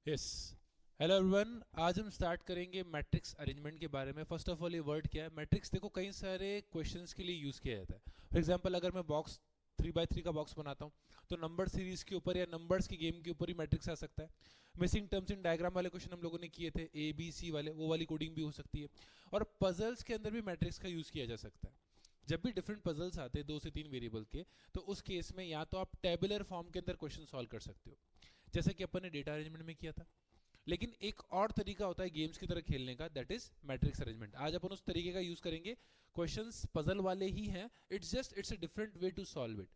Yes. Hello everyone, आज हम start करेंगे मैट्रिक्स अरेंजमेंट के बारे में। फर्स्ट ऑफ ऑल ये वर्ड क्या है मैट्रिक्स? देखो कई सारे क्वेश्चंस के लिए यूज़ किया जाता है। फॉर एग्जांपल अगर मैं बॉक्स 3x3 का बॉक्स बनाता हूँ तो नंबर सीरीज के ऊपर या नंबर्स की गेम के ऊपर ही मैट्रिक्स आ सकता है। मिसिंग टर्म्स इन डायग्राम वाले क्वेश्चन हम लोगों ने किए थे, ए बी सी वाले, वो वाली कोडिंग भी हो सकती है। और पजल्स के अंदर भी मैट्रिक्स का यूज़ किया जा सकता है। जब भी डिफरेंट पजल्स आते हैं 2 से 3 वेरिएबल के, तो उस केस में या तो आप टेबुलर फॉर्म के अंदर क्वेश्चन सॉल्व कर सकते हो, जैसे कि अपन ने डेटा अरेंजमेंट में किया था। लेकिन एक और तरीका होता है गेम्स की तरह खेलने का, दैट इज मैट्रिक्स अरेंजमेंट। आज अपन उस तरीके का यूज करेंगे। क्वेश्चंस पजल वाले ही हैं, it's a different way to solve it.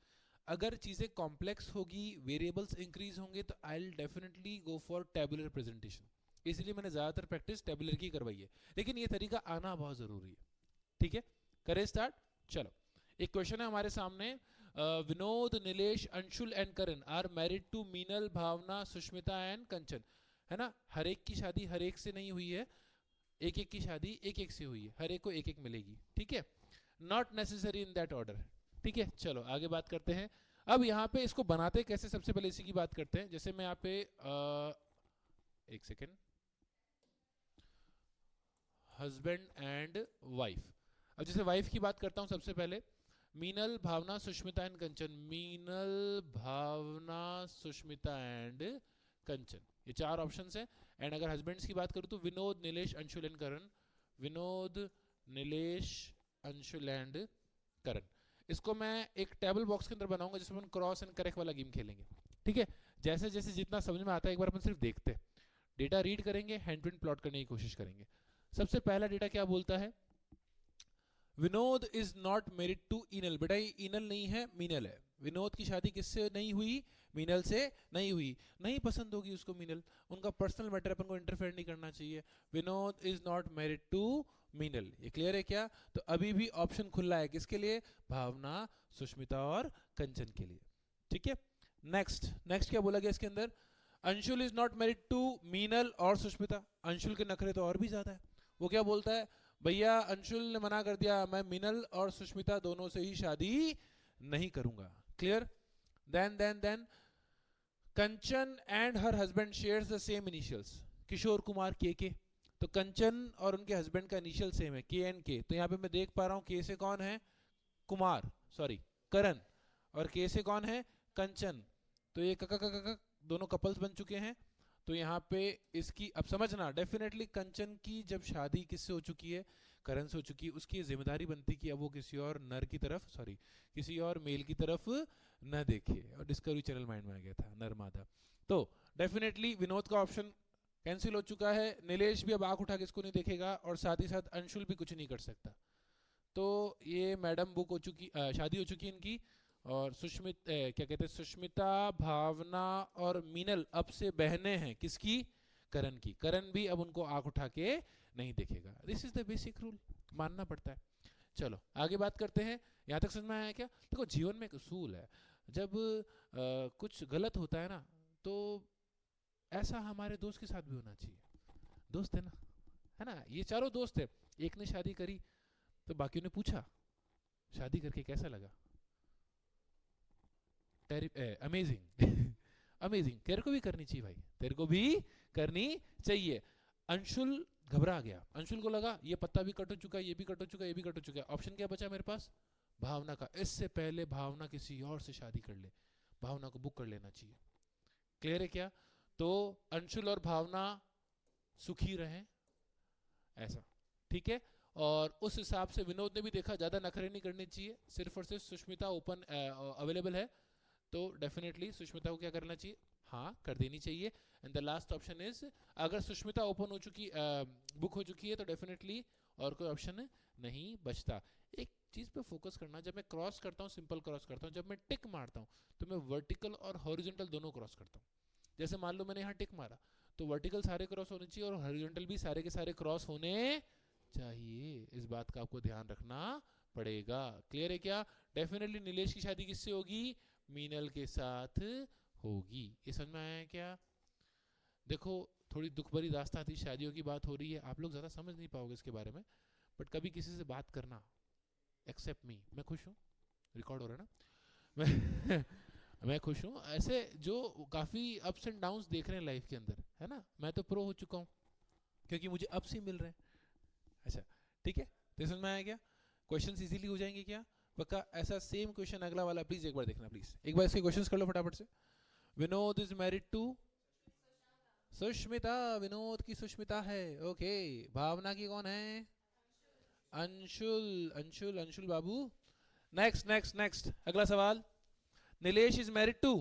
अगर चीजें कॉम्प्लेक्स होगी, वेरिएबल्स इंक्रीज होंगे, तो I will definitely go for tabular presentation. इसलिए मैंने ज्यादातर प्रैक्टिस टेबुलर की करवाई है, लेकिन ये तरीका आना बहुत जरूरी है। ठीक है, करें स्टार्ट। चलो, एक क्वेश्चन है हमारे सामने। Vinod, Nilesh, Anshul and Karan are married to Meenal, Bhavna, Sushmita and Kanchan. है ना, हर एक की शादी हर एक से नहीं हुई है, एक एक की शादी एक एक से हुई है, हर एक को एक एक मिलेगी। ठीक है, not necessary in that order. ठीक है, चलो आगे बात करते हैं। अब यहाँ पे इसको बनाते कैसे, सबसे पहले इसी की बात करते हैं। जैसे मैं यहाँ पे एक सेकेंड, हस्बैंड एंड वाइफ। अब जैसे वाइफ की बात करता हूं सबसे पहले, मीनल, भावना, सुष्मिता एंड कंचन। मीनल, भावना, सुष्मिता एंड कंचन, ये 4 ऑप्शंस हैं। एंड अगर हस्बैंड्स की बात करूं तो विनोद, नीलेश, अंशुल एंड करण। विनोद, नीलेश, अंशुल एंड करण। इसको मैं एक टेबल बॉक्स के अंदर बनाऊंगा जिसमें हम क्रॉस एंड करेक्ट वाला गेम खेलेंगे। ठीक है, जैसे जैसे जितना समझ में आता है एक बार अपन सिर्फ देखते हैं। डेटा रीड करेंगे, हैंड प्रिंट प्लॉट करने की कोशिश करेंगे। सबसे पहला डेटा क्या बोलता है? Vinod is not married to इनल। बेटा ये इनल नहीं है, मीनल है। विनोद की शादी किससे नहीं हुई? मीनल से नहीं हुई। नहीं पसंद होगी उसको मीनल, उनका पर्सनल मैटर, अपन को इंटरफेयर नहीं करना चाहिए। Vinod is not married to Meenal, ये क्लियर है क्या? तो अभी भी ऑप्शन खुला है किसके लिए? भावना, सुष्मिता और कंचन के लिए। ठीक है, नेक्स्ट नेक्स्ट क्या बोला गया इसके अंदर? Anshul is not married to Meenal और सुष्मिता। अंशुल के नखरे तो और भी ज्यादा है। वो क्या बोलता है? भैया अंशुल ने मना कर दिया, मैं मिनल और सुष्मिता दोनों से ही शादी नहीं करूंगा। Clear? Then Kanchan and her husband shares the same initials. Kishore Kumar के। तो कंचन और उनके हस्बैंड का इनिशियल सेम है, के एंड के। तो यहां पे मैं देख पा रहा हूं के से कौन है? कुमार, सॉरी करण। और के से कौन है? कंचन। तो ये कक दोनों कपल्स बन चुके हैं। तो यहाँ पे इसकी अब समझना, डेफिनेटली कंचन की जब शादी किससे हो चुकी है? करण से हो चुकी है। उसकी जिम्मेदारी बनती कि अब वो किसी और नर की तरफ, सॉरी किसी और मेल की तरफ न देखे। और डिस्कवरी चैनल माइंड में आ गया था, नर मादा। तो डेफिनेटली विनोद का ऑप्शन कैंसिल हो चुका है। नीलेश भी अब आंख उठा के इसको नहीं देखेगा, और साथ ही साथ अंशुल भी कुछ नहीं कर सकता। तो ये मैडम बुक हो चुकी, शादी हो चुकी है इनकी। और क्या कहते हैं, सुष्मिता, भावना और मीनल अब से बहनें हैं किसकी? करण की। करण भी अब उनको आंख उठा के नहीं देखेगा। This is the basic rule, मानना पड़ता है। चलो आगे बात करते हैं। यहां तक समझ में आया क्या? देखो जीवन में एक उसूल है, जब कुछ गलत होता है ना, तो ऐसा हमारे दोस्त के साथ भी होना चाहिए। दोस्त है ना, ये चारों दोस्त है। एक ने शादी करी तो बाकियों ने पूछा शादी करके कैसा लगा? Amazing amazing. तेरे को भी करनी चाहिए भाई, तेरे को भी करनी चाहिए। अंशुल घबरा गया, अंशुल को लगा ये पत्ता भी कट हो चुका है, ये भी कट हो चुका है, ये भी कट हो चुका है। ऑप्शन क्या बचा मेरे पास? भावना का। इससे पहले भावना किसी और से शादी कर ले, भावना को बुक कर लेना चाहिए। क्लियर है क्या? तो अंशुल और भावना सुखी रहें, ऐसा। ठीक है, और उस हिसाब से विनोद ने भी देखा ज्यादा नखरे नहीं करने चाहिए, सिर्फ और सिर्फ सुष्मिता ओपन अवेलेबल है, तो डेफिनेटली सुष्मिता को क्या करना चाहिए? हाँ, कर देनी चाहिए। And the last option is, अगर सुष्मिता ओपन हो चुकी, बुक हो चुकी है, तो डेफिनेटली और कोई ऑप्शन नहीं बचता। एक चीज पे फोकस करना, जब मैं क्रॉस करता हूँ, सिंपल क्रॉस करता हूँ, जब मैं टिक मारता हूँ, तो मैं वर्टिकल और हॉरिजॉन्टल दोनों क्रॉस करता हूँ। जैसे मान लो मैंने यहाँ टिक मारा, तो वर्टिकल सारे क्रॉस होने चाहिए और हॉरिजॉन्टल भी सारे के सारे क्रॉस होने चाहिए। इस बात का आपको ध्यान रखना पड़ेगा। क्लियर है क्या? डेफिनेटली नीलेश की शादी किससे होगी? मीनल के साथ होगी। ये समझ में आया है क्या? देखो, थोड़ी दुख भरी दास्तां थी, शादियों की बात हो रही है, आप लोग ज़्यादा समझ नहीं पाओगे इसके बारे में, बट कभी किसी से बात करना। एक्सेप्ट मी, मैं खुश हूँ। रिकॉर्ड हो रहा है ना? मैं मैं खुश हूँ। ऐसे जो काफ़ी अप्स एंड डाउन्स देख रहे हैं लाइफ के अंदर, है ना, मैं तो प्रो हो चुका हूँ क्योंकि मुझे अब से मिल रहे हैं। अच्छा ठीक है, तो समझ में आया क्या? क्वेश्चन इजीली हो जाएंगे क्या? पक्का? ऐसा सेम क्वेश्चन अगला वाला प्लीज एक बार देखना, प्लीज एक बार इसके क्वेश्चंस कर लो फटाफट से। Vinod is married to Sushmita, Vinod की सुष्मिता है, ओके। भावना की कौन है? अंशुल, अंशुल, अंशुल बाबू। नेक्स्ट नेक्स्ट नेक्स्ट अगला सवाल। Nilesh is married to,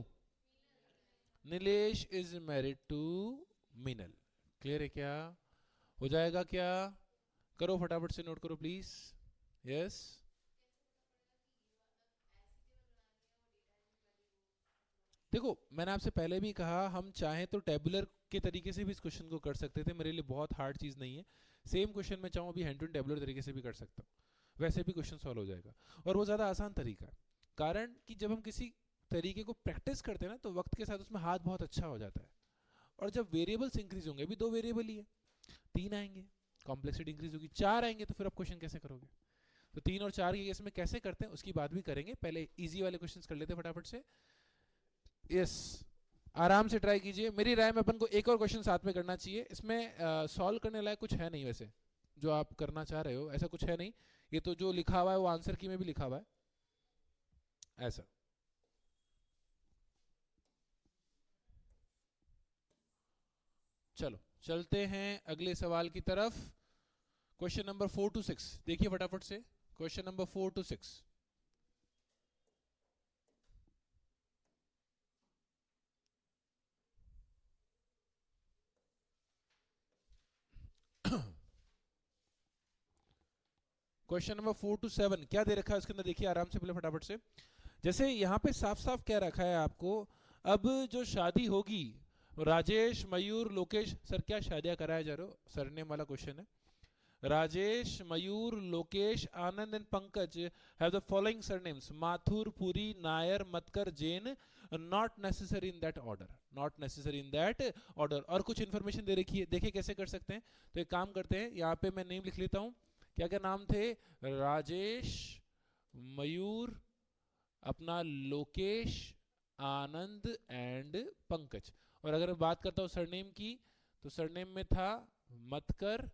Nilesh is married to Meenal. Clear है क्या? हो जाएगा क्या? करो फटाफट से, नोट करो प्लीज। यस, देखो मैंने आपसे पहले भी कहा, हम चाहें तो टेबुलर के तरीके से भी इस क्वेश्चन को कर सकते थे, मेरे लिए बहुत हार्ड चीज़ नहीं है। सेम क्वेश्चन मैं चाहूँ अभी हैंड टू टेबुलर तरीके से भी कर सकता हूँ, वैसे भी क्वेश्चन सॉल्व हो जाएगा। और वो ज़्यादा आसान तरीका है, कारण कि जब हम किसी तरीके को प्रैक्टिस करते हैं ना तो वक्त के साथ उसमें हाथ बहुत अच्छा हो जाता है। और जब वेरिएबल्स इंक्रीज होंगे, अभी 2 वेरिएबल ही है, 3 आएंगे, कॉम्प्लेक्सिटी इंक्रीज होगी, 4 आएंगे, तो फिर आप क्वेश्चन कैसे करोगे? तो 3 और 4 के केस में कैसे करते हैं उसकी बात भी करेंगे, पहले इजी वाले क्वेश्चंस कर लेते हैं फटाफट से। यस, आराम से ट्राई कीजिए, मेरी राय में अपन को एक और क्वेश्चन साथ में करना चाहिए, इसमें सॉल्व करने लायक कुछ है नहीं वैसे, जो आप करना चाह रहे हो ऐसा कुछ है नहीं, ये तो जो लिखा हुआ है वो आंसर की में भी लिखा हुआ है ऐसा। चलो चलते हैं अगले सवाल की तरफ। क्वेश्चन नंबर 4 to 6 देखिए फटाफट से, question number 4 to 6। Question number 4 to 7 क्या दे रखा है उसके अंदर, देखिए आराम से पहले फटाफट से। जैसे यहाँ पे साफ साफ क्या रखा है आपको, अब जो शादी होगी राजेश, मयूर, लोकेश, सर क्या शादियां कराया जा रहे हो, सरनेम वाला क्वेश्चन है। Rajesh, Mayur, Lokesh, Anand and Pankaj have the following surnames Mathur, Puri, Nair, Matkar, Jain, not necessary in that order, not necessary in that order. और कुछ इंफॉर्मेशन दे रखी है, देखिए कैसे कर सकते हैं। तो एक काम करते हैं, यहाँ पे मैं नेम लिख लेता हूँ, क्या क्या नाम थे, राजेश, मयूर, अपना लोकेश, आनंद एंड पंकज। और अगर मैं बात करता हूँ सरनेम की, तो सरनेम में था मतकर,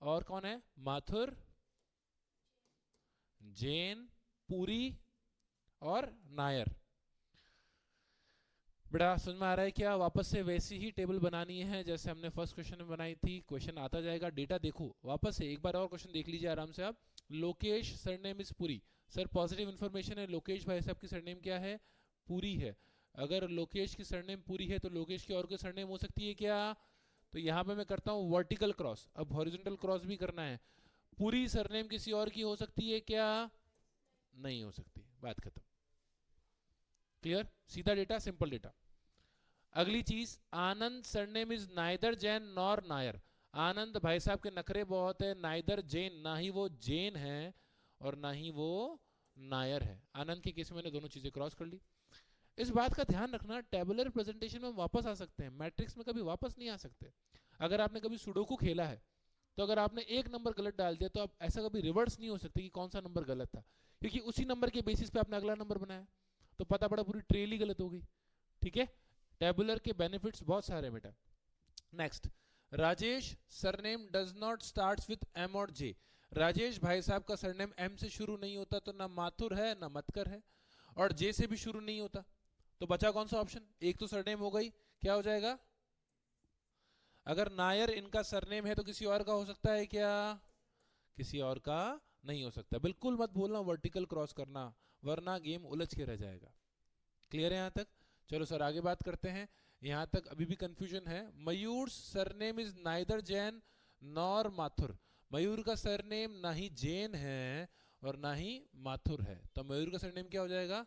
और कौन है, माथुर, जैन, पुरी और नायर। बेटा समझ में आ रहा है क्या? वापस से वैसी ही टेबल बनानी है जैसे हमने फर्स्ट क्वेश्चन में बनाई थी, क्वेश्चन आता जाएगा, डेटा देखो वापस से एक बार और क्वेश्चन देख लीजिए आराम से आप। Lokesh surname is Puri, sir positive information है, लोकेश भाई साहब की सरनेम क्या है, पुरी है। अगर लोकेश की सरनेम पुरी है तो लोकेश की और कोई सरनेम हो सकती है क्या? तो यहाँ पे मैं करता हूँ वर्टिकल क्रॉस, अब हॉरिजॉन्टल क्रॉस भी करना है। पूरी सरनेम किसी और की हो सकती है क्या? नहीं हो सकती, बात खत्म। क्लियर, सीधा डेटा, सिंपल डेटा। अगली चीज, Anand surname is neither Jain nor Nair. Anand भाई साहब के नखरे बहुत है, नाइदर जैन, ना ही वो जैन है और ना ही वो नायर है। आनंद के केस में मैंने दोनों चीजें क्रॉस कर ली। इस बात का ध्यान रखना, टेबुलर प्रेजेंटेशन में हम वापस आ सकते हैं, मैट्रिक्स में कभी वापस नहीं आ सकते। अगर आपने कभी सुडोकू खेला है तो अगर आपने एक नंबर गलत डाल दिया तो आप ऐसा कभी रिवर्स नहीं हो सकते कि कौन सा नंबर गलत था, क्योंकि उसी नंबर के बेसिस पे आपने अगला नंबर बनाया, तो पता पड़ा पूरी ट्रेल ही गलत हो गई। ठीक है, टेबुलर के बेनिफिट्स बहुत सारे हैं बेटा। Next, Rajesh surname does not starts with M और जे। राजेश भाई साहब का सरनेम एम से शुरू नहीं होता, तो ना माथुर है ना मतकर है, और जे से भी शुरू नहीं होता, तो बचा कौन सा ऑप्शन? एक तो सरनेम हो गई, क्या हो जाएगा? अगर नायर इनका सरनेम है तो किसी और का हो सकता है क्या? किसी और का नहीं हो सकता। बिल्कुल मत भूलना वर्टिकल क्रॉस करना, वरना गेम उलझ के रह जाएगा। क्लियर है यहाँ तक? चलो सर आगे बात करते हैं, यहाँ तक अभी भी कंफ्यूजन है। Mayur surname is neither Jain nor Mathur. Mayur का सरनेम ना ही जैन है और ना ही माथुर है, तो मयूर का सरनेम क्या हो जाएगा?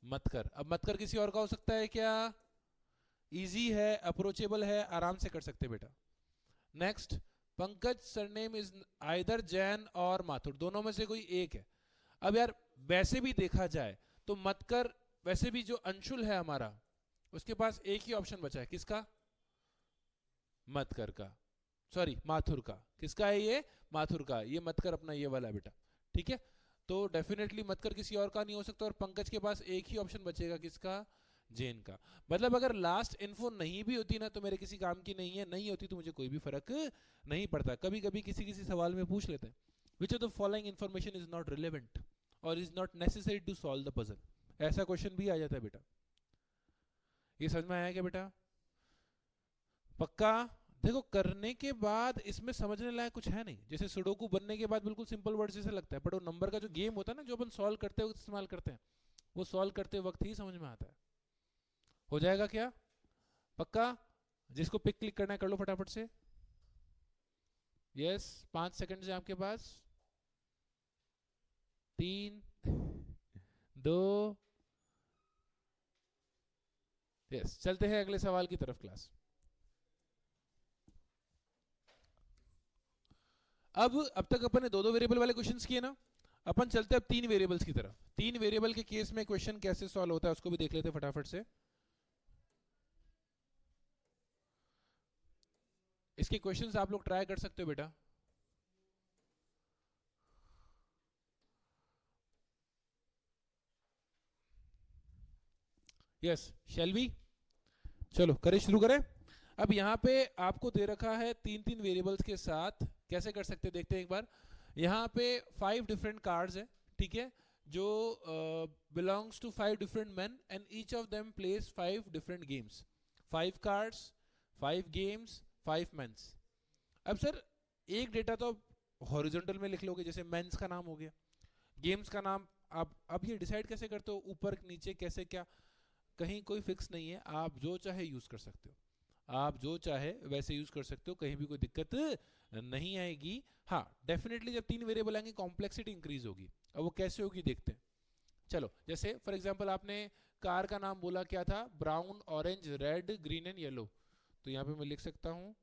मतकर। अब मतकर किसी और का हो सकता है क्या? इजी है, अप्रोचेबल है, आराम से कर सकते बेटा। Next, Pankaj surname is either Jain और माथुर, दोनों में से कोई एक है। अब यार वैसे भी देखा जाए तो मतकर, वैसे भी जो अंशुल है हमारा, उसके पास एक ही ऑप्शन बचा है, किसका? मतकर का, सॉरी माथुर का। किसका है ये? माथुर का। ये मतकर अपना ये वाला बेटा, ठीक है। तो डेफिनेटली मतकर किसी और का नहीं हो सकता, और पंकज के पास एक ही ऑप्शन बचेगा, किसका? जेन का। मतलब अगर लास्ट इन्फो नहीं भी होती ना तो मेरे किसी काम की नहीं है, नहीं होती तो मुझे कोई भी फर्क नहीं पड़ता। कभी कभी किसी किसी सवाल में पूछ लेते हैं which of the following information is not relevant और is not necessary to solve the puzzle, ऐसा क्वेश्चन भी आ जाता है बेटा। ये समझ में आया क्या बेटा? पक्का? देखो करने के बाद इसमें समझने लायक कुछ है नहीं, जैसे सुडोकू बनने के बाद बिल्कुल सिंपल वर्ड जैसे लगता है, बट वो नंबर का जो गेम होता है ना जो अपन सॉल्व करते हुए इस्तेमाल करते हैं, वो सॉल्व करते वक्त ही समझ में आता है। हो जाएगा क्या? पक्का? जिसको पिक क्लिक करना है कर लो फटाफट से। यस 5 सेकंड है आपके पास। 3 2 यस चलते हैं अगले सवाल की तरफ क्लास। अब तक अपन ने दो वेरिएबल वाले क्वेश्चंस किए ना, अपन चलते अब 3 वेरिएबल्स की तरफ। 3 वेरिएबल के केस में क्वेश्चन कैसे सॉल्व होता है उसको भी देख लेते हैं फटाफट से। इसके क्वेश्चंस आप लोग ट्राई कर सकते हो बेटा। यस शैल वी, चलो करें शुरू करें। अब यहाँ पे आपको दे रखा है 3 वेरिएबल्स के साथ, कैसे कर सकते हैं देखते हैं एक बार। यहाँ पे 5 डिफरेंट कार्ड्स है, ठीक है, जो belongs to 5 different men and each of them place 5 different games. 5 cards, 5 games, 5 mens. अब सर एक डेटा तो हॉरिजॉन्टल में लिख लोगे, जैसे मेंस का नाम हो गया, गेम्स का नाम। आप अब ये डिसाइड कैसे करते हो ऊपर नीचे कैसे क्या? कहीं कोई फिक्स नहीं है, आप जो चाहे यूज कर सकते हो, आप जो चाहे वैसे यूज कर सकते हो, कहीं भी कोई दिक्कत नहीं आएगी। हाँ डेफिनेटली जब 3 वेरिएबल आएंगे कॉम्प्लेक्सिटी इंक्रीज होगी। अब वो कैसे होगी देखते हैं। चलो जैसे फॉर एग्जांपल आपने कार का नाम बोला क्या था, brown orange red green and yellow, तो यहाँ पे मैं लिख सकता हूँ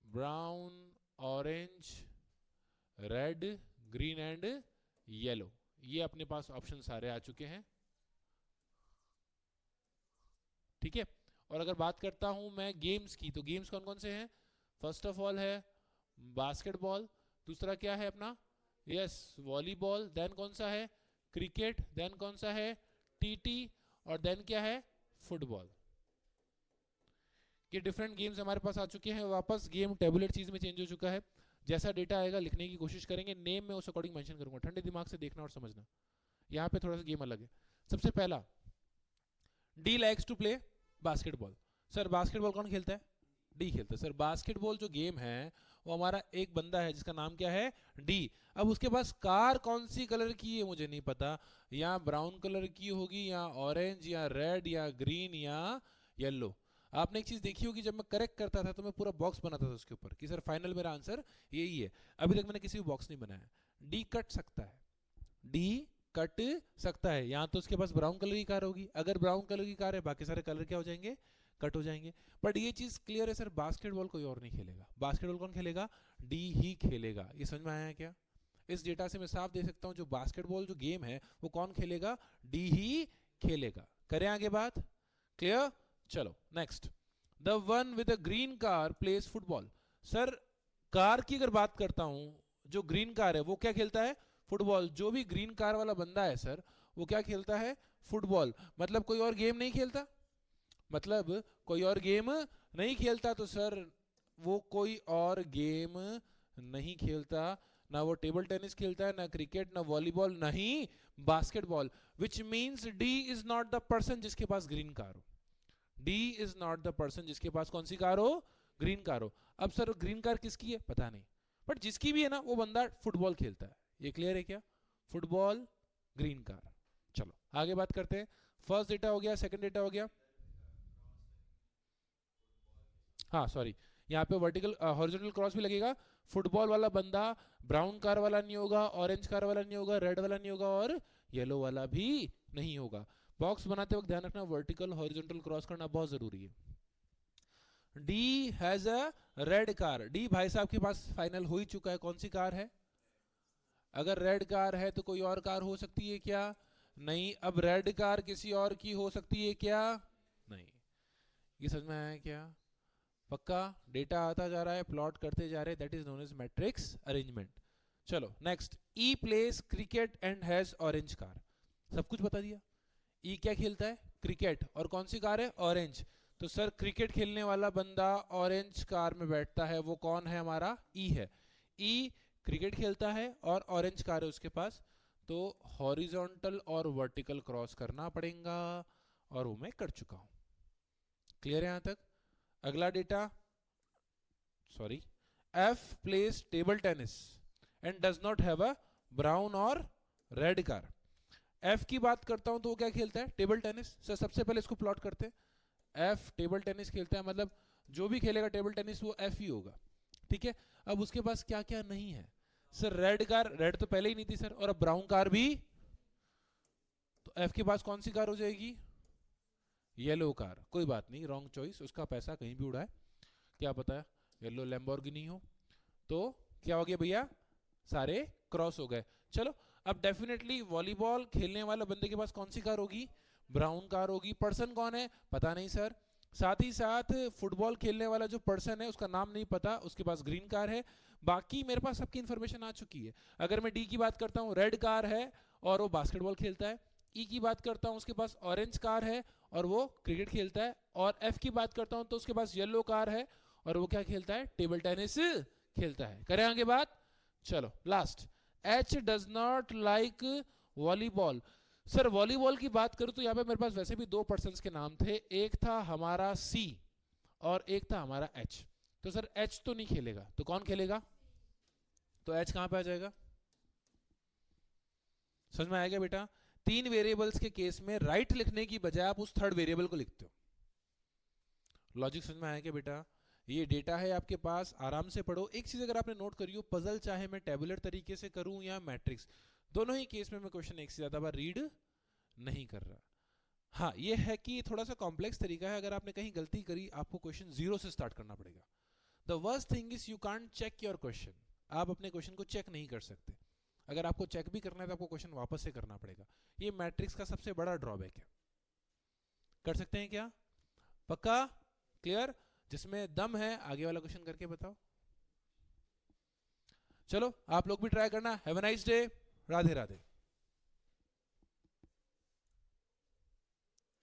brown orange red green and yellow. ये अपने पास ऑप्शन सारे आ चुके हैं, ठीक है। और अगर बात करता हूं मैं गेम्स की, तो गेम्स कौन कौन से हैं? फर्स्ट ऑफ ऑल है बास्केटबॉल, दूसरा क्या है अपना, यस वॉलीबॉल, देन कौन सा है क्रिकेट, देन कौन सा है टीटी, और देन क्या है फुटबॉल। ये डिफरेंट गेम्स हमारे पास आ चुके हैं। वापस गेम टेबुलेट चीज में चेंज हो चुका है। जैसा डेटा आएगा लिखने की कोशिश करेंगे, नेम में उस अकॉर्डिंग मेंशन करूंगा, ठंडे दिमाग से देखना और समझना। यहाँ पे थोड़ा सा गेम अलग है। सबसे पहला, D likes to play basketball. Sir basketball कौन खेलता है? डी खेलता है। सर बास्केटबॉल जो गेम है वो हमारा एक बंदा है जिसका नाम क्या है डी। अब उसके पास कार कौन सी कलर की है मुझे नहीं पता, या ब्राउन कलर की होगी या ऑरेंज या रेड या ग्रीन या येलो। आपने एक चीज देखी होगी, जब मैं करेक्ट करता था तो मैं पूरा बॉक्स बनाता था उसके ऊपर कि सर फाइनल मेरा आंसर यही है। अभी तक मैंने किसी भी बॉक्स नहीं बनाया। डी कट सकता है, डी कट सकता है। यहाँ तो उसके पास ब्राउन कलर की कार होगी, अगर ब्राउन कलर की कार है बाकी सारे कलर क्या हो जाएंगे, कट हो जाएंगे। बट ये चीज क्लियर है सर, बास्केटबॉल कोई और नहीं खेलेगा, बास्केटबॉल कौन खेलेगा, डी ही खेलेगा। ये समझ में आया है क्या? इस डेटा से मैं साफ दे सकता हूँ जो बास्केटबॉल जो गेम है वो कौन खेलेगा, डी ही खेलेगा। करें आगे बात, क्लियर? चलो next, the one with a green car place football. Sir car की अगर बात करता हूं, जो ग्रीन कार है वो क्या खेलता है, फुटबॉल। जो भी ग्रीन कार वाला बंदा है सर वो क्या खेलता है, फुटबॉल। मतलब कोई और गेम नहीं खेलता, मतलब कोई और गेम नहीं खेलता, तो सर वो कोई और गेम नहीं खेलता, ना वो टेबल टेनिस खेलता है, ना क्रिकेट, ना वॉलीबॉल, ना ही basketball. Which means D is not the person जिसके पास ग्रीन कार हो। D is not the person जिसके पास कौन सी कार हो, ग्रीन कार हो। अब सर ग्रीन कार किसकी है पता नहीं, बट जिसकी भी है ना वो बंदा फुटबॉल खेलता है। ये क्लियर है क्या? Football green car. चलो आगे बात करते हैं। फर्स्ट डेटा हो गया, सेकंड डेटा हो गया। हाँ सॉरी, यहाँ पे वर्टिकल हॉरिजॉन्टल क्रॉस भी लगेगा। फुटबॉल वाला बंदा ब्राउन कार वाला नहीं होगा, ऑरेंज कार वाला नहीं होगा, रेड वाला नहीं होगा और येलो वाला भी नहीं होगा। बॉक्स बनाते वक्त ध्यान रखना वर्टिकल हॉरिजॉन्टल क्रॉस करना बहुत जरूरी है। D has a red car. D भाई साहब के पास फाइनल हो ही चुका है, कौन सी कार है? अगर रेड कार है तो कोई और कार हो सकती है क्या? नहीं। अब रेड कार किसी और की हो सकती है क्या? नहीं। ये समझ में आया क्या? पक्का? डेटा आता जा रहा है, प्लॉट करते जा रहे हैं, that is known as matrix arrangement. चलो next, E place cricket and has orange car. सब कुछ बता दिया। ई क्या खेलता है? क्रिकेट। और कौन सी कार है? ऑरेंज। तो सर क्रिकेट खेलने वाला बंदा ऑरेंज कार में बैठता है, वो कौन है? हमारा ई है। ई क्रिकेट खेलता है और ऑरेंज कार है उसके पास, तो हॉरिजॉन्टल और वर्टिकल क्रॉस करना पड़ेगा, और वो मैं कर चुका हूं। क्लियर है यहां तक? अगला data, sorry, F place table tennis and does not have a brown और रेड कार। एफ की बात करता हूं तो वो क्या खेलता है? Table tennis. सर सबसे पहले इसको प्लॉट करते हैं। एफ टेबल टेनिस खेलता है, मतलब जो भी खेलेगा टेबल टेनिस वो एफ ही होगा, ठीक है। अब उसके पास क्या क्या नहीं है? सर रेड कार, रेड तो पहले ही नहीं थी सर, और अब ब्राउन कार भी, तो एफ के पास कौन सी कार हो जाएगी? Yellow car. कोई बात नहीं, रॉन्ग चॉइस, उसका पैसा कहीं भी उड़ा है, क्या पता है येलो लैम्बोर्गिनी हो। तो क्या हो गया भैया? सारे क्रॉस हो गए। चलो, अब डेफिनेटली वॉलीबॉल खेलने वाला बंदे के पास कौन सी कार होगी? ब्राउन कार होगी। पर्सन कौन है? पता नहीं सर। साथ ही साथ फुटबॉल खेलने वाला जो पर्सन है उसका नाम नहीं पता, उसके पास ग्रीन कार है। बाकी मेरे पास सबकी इंफॉर्मेशन आ चुकी है। अगर मैं डी की बात करता हूँ, रेड कार है और वो बास्केटबॉल खेलता है। ई की बात करता हूँ, उसके पास ऑरेंज कार है और वो क्रिकेट खेलता है। और एफ की बात करता हूँ तो उसके पास येलो कार है और वो क्या खेलता है? टेबल टेनिस खेलता है। करें आगे बात? चलो last, H does not like volleyball. Sir volleyball की बात करूं तो यहाँ पे मेरे पास वैसे भी दो पर्सन्स के नाम थे, एक था हमारा सी और एक था हमारा एच। तो सर एच तो नहीं खेलेगा, तो कौन खेलेगा? तो एच कहां पे आ जाएगा? समझ में आएगा बेटा? तीन वेरिएबल्स के केस में राइट लिखने की बजाय आप उस थर्ड वेरिएबल को लिखते हो। लॉजिक समझ में आएगा बेटा? ये डेटा है आपके पास, आराम से पढ़ो। एक चीज अगर आपने नोट करी हो, पजल चाहे मैं टेबुलर तरीके से करूं या मैट्रिक्स, दोनों ही केस में मैं क्वेश्चन एक से ज्यादा बार रीड नहीं कर रहा। हाँ ये है कि थोड़ा सा कॉम्प्लेक्स तरीका है, अगर आपने कहीं गलती करी आपको क्वेश्चन जीरो से स्टार्ट करना पड़ेगा। The worst thing is you can't check your question, आप अपने क्वेश्चन को चेक नहीं कर सकते। अगर आपको चेक भी करना है तो आपको क्वेश्चन वापस से करना पड़ेगा। ये मैट्रिक्स का सबसे बड़ा ड्रॉबैक है। कर सकते हैं क्या? पक्का? क्लियर? जिसमें दम है आगे वाला क्वेश्चन करके बताओ। चलो आप लोग भी ट्राई करना। Have a nice day. Radhe Radhe.